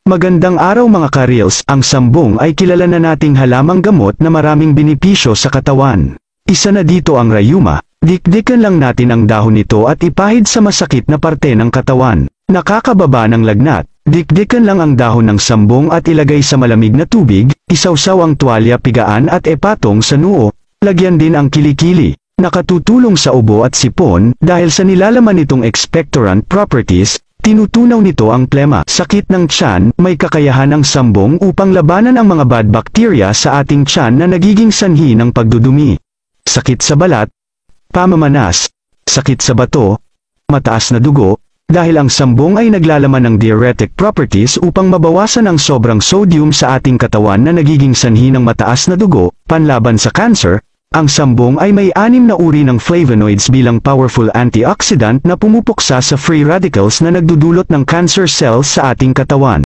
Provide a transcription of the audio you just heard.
Magandang araw mga ka-reels, ang sambong ay kilala na nating halamang gamot na maraming benepisyo sa katawan. Isa na dito ang rayuma, dikdikan lang natin ang dahon nito at ipahid sa masakit na parte ng katawan. Nakakababa ng lagnat, dikdikan lang ang dahon ng sambong at ilagay sa malamig na tubig, isawsaw ang tuwalya pigaan at epatong sa noo, lagyan din ang kilikili. Nakatutulong sa ubo at sipon dahil sa nilalaman nitong expectorant properties. Tinutunaw nito ang plema, sakit ng tiyan, may kakayahan ang sambong upang labanan ang mga bad bacteria sa ating tiyan na nagiging sanhi ng pagdudumi. Sakit sa balat, pamamanas, sakit sa bato, mataas na dugo, dahil ang sambong ay naglalaman ng diuretic properties upang mabawasan ang sobrang sodium sa ating katawan na nagiging sanhi ng mataas na dugo, panlaban sa cancer. Ang sambong ay may 6 na uri ng flavonoids bilang powerful antioxidant na pumupuksa sa free radicals na nagdudulot ng cancer cells sa ating katawan.